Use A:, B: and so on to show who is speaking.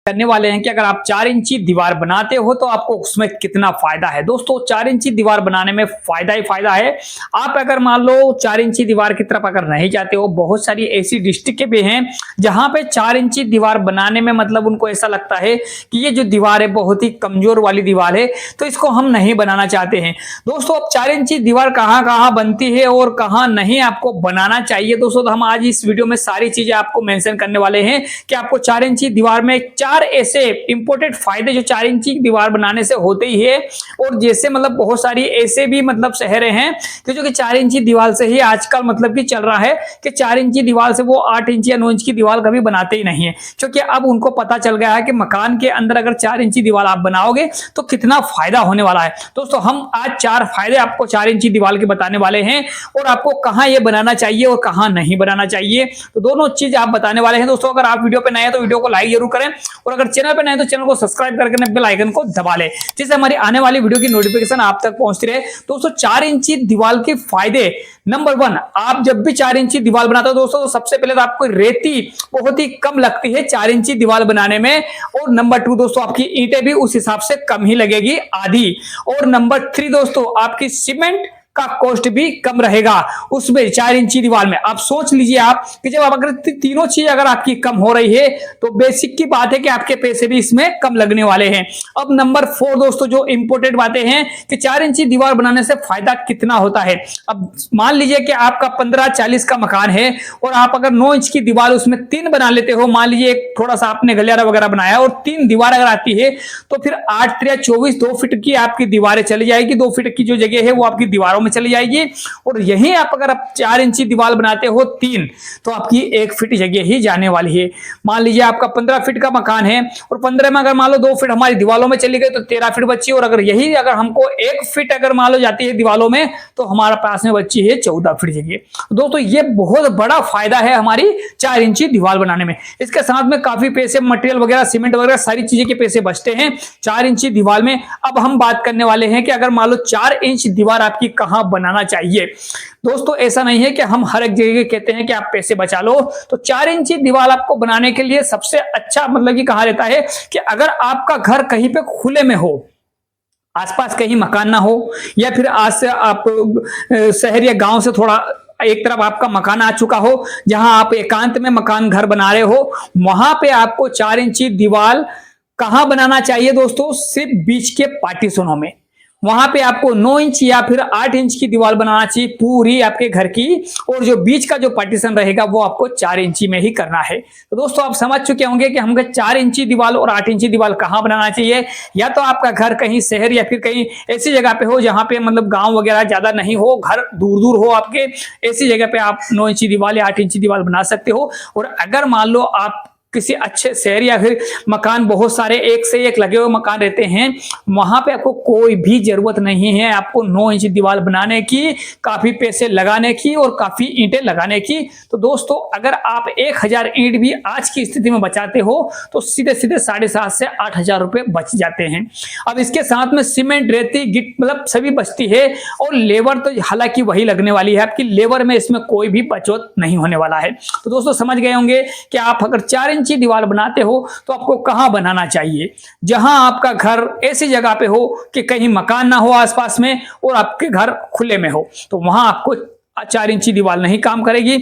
A: करने वाले हैं कि अगर आप 4 इंची दीवार बनाते हो तो आपको उसमें कितना फायदा है। दोस्तों 4 इंची दीवार बनाने में फायदा ही फायदा है। आप अगर मान लो 4 इंची दीवार की तरफ अगर नहीं जाते हो, बहुत सारी ऐसी डिस्ट्रिक्ट भी हैं जहां पे 4 इंची दीवार बनाने में मतलब उनको ऐसा लगता है कि ये जो दीवार है बहुत ही कमजोर वाली दीवार है, तो इसको हम नहीं बनाना चाहते हैं। दोस्तों अब 4 इंची दीवार कहां कहां बनती है और कहां नहीं आपको बनाना चाहिए, दोस्तों तो हम आज इस वीडियो में सारी चीजें आपको मेंशन करने वाले हैं कि आपको 4 इंची दीवार में 4 ऐसे इंपोर्टेंट फायदे जो 4 इंची दीवार बनाने से होते ही है। और जैसे मतलब बहुत सारी ऐसे भी मतलब शहरें हैं कि जो कि 4 इंची दीवार से ही आजकल मतलब कि चल रहा है कि 4 इंची दीवार से वो 8 इंच या 9 इंच की दीवार कभी बनाते ही नहीं है, क्योंकि अब उनको पता चल गया है कि मकान के अंदर अगर 4 इंची दीवार आप बनाओगे तो कितना फायदा होने वाला है। दोस्तों हम आज 4 फायदे आपको 4 इंची दीवार के बताने वाले हैं और आपको कहां ये बनाना चाहिए और कहां नहीं बनाना चाहिए, तो दोनों चीज आप बताने वाले हैं। दोस्तों अगर आप वीडियो पे नए हैं तो वीडियो को लाइक जरूर करें और अगर चैनल पे नए हैं तो चैनल को सब्सक्राइब करके बेल आइकन को दबा लें, जिससे हमारी आने वाली वीडियो की नोटिफिकेशन आप तक पहुंचती रहे। दोस्तों 4 इंची दीवार के फायदे, नंबर 1, आप जब भी 4 इंची दीवार बनाते हो दोस्तों तो सबसे पहले तो आपको रेती बहुत ही कम लगती है 4 इंची दीवार बनाने में, और नंबर 2 दोस्तों आपकी ईंटें भी उस हिसाब से कम ही लगेगी, आधी। और नंबर 3 दोस्तों आपकी सीमेंट का कॉस्ट भी कम रहेगा उसमें 4 इंची दीवार में। आप सोच लीजिए आप कि जब अगर तीनों चीज अगर आपकी कम हो रही है तो बेसिक की बात है कि आपके पैसे भी इसमें कम लगने वाले हैं। अब नंबर 4 दोस्तों जो इंपोर्टेंट बातें हैं कि 4 इंची दीवार बनाने से फायदा कितना होता है। अब मान लीजिए कि आपका 15-40 का मकान है और आप अगर 9 इंच की दीवार उसमें 3 बना लेते हो, मान लीजिए थोड़ा सा आपने गलियारा वगैरह बनाया और 3 दीवार अगर आती है तो फिर 8-3-24 2 फीट की आपकी दीवारें चली जाएगी। 2 फीट की जो जगह है वो आपकी दीवारों चली जाएगी। और यहीं आप अगर आप 4 इंची दीवार बनाते हो 3 तो आपकी 1 फीट जगह ही जाने वाली है। मान लीजिए आपका 15 फीट का मकान है और 15 में अगर मान लो 2 फीट हमारी दीवारों में चली गई तो 13 फीट बची, और अगर यही अगर हमको 1 फीट अगर मान लो जाती है दीवारों में तो हमारे पास में बची है 14 फीट जगह। दोस्तों ये बहुत बड़ा फायदा है हमारी 4 इंची दीवार बनाने में। इसके साथ में काफी पैसे मटेरियल वगैरह सीमेंट वगैरह सारी चीजें के पैसे बचते हैं 4 इंची दीवार में। अब हम बात करने वाले हैं कि अगर मान लो 4 इंच दीवार आपकी कहां बनाना चाहिए। दोस्तों ऐसा नहीं है कि हम हर एक जगह कहते हैं कि आप पैसे बचा लो, तो 4 इंची दीवार आपको बनाने के लिए सबसे अच्छा मतलब कि कहा जाता है कि अगर आपका घर कहीं पे खुले में हो, आसपास कहीं मकान ना हो, या फिर आज से आप शहर या गांव से थोड़ा एक तरफ आपका मकान आ चुका हो जहां आप एकांत में मकान घर बना रहे हो, वहां पे आपको 4 इंची दीवार कहां बनाना चाहिए दोस्तों, सिर्फ बीच के पार्टीशनों में। वहां पे आपको 9 इंच या फिर 8 इंच की दीवार बनाना चाहिए पूरी आपके घर की, और जो बीच का जो पार्टीशन रहेगा वो आपको 4 इंची में ही करना है। तो दोस्तों आप समझ चुके होंगे कि हमको 4 इंची दीवार और 8 इंची दीवार कहां बनाना चाहिए। या तो आपका घर कहीं शहर या फिर कहीं ऐसी जगह पे हो जहां पे मतलब गांव वगैरह ज्यादा नहीं हो, घर दूर दूर हो आपके, ऐसी जगह पे आप 9 इंची दीवार या 8 इंची दीवार बना सकते हो। और अगर मान लो आप किसी अच्छे शहर या फिर मकान बहुत सारे एक से एक लगे हुए मकान रहते हैं, वहां पे आपको कोई भी जरूरत नहीं है आपको 9 इंच दीवार बनाने की, काफी पैसे लगाने की और काफी ईंटें लगाने की। तो दोस्तों अगर आप 1000 ईंट भी आज की स्थिति में बचाते हो तो सीधे सीधे 7,500 से 8,000 रुपए बच जाते हैं। अब इसके साथ में सीमेंट रेती गिट मतलब सभी बचती है, और लेबर तो हालांकि वही लगने वाली है आपकी, लेबर में इसमें कोई भी बचत नहीं होने वाला है। तो दोस्तों समझ गए होंगे कि आप अगर 4 इंची दीवार बनाते हो तो आपको कहां बनाना चाहिए। जहां आपका घर ऐसी जगह पे हो कि कहीं मकान ना हो आसपास में और आपके घर खुले में हो, तो वहां आपको 4 इंची दीवार नहीं काम करेगी।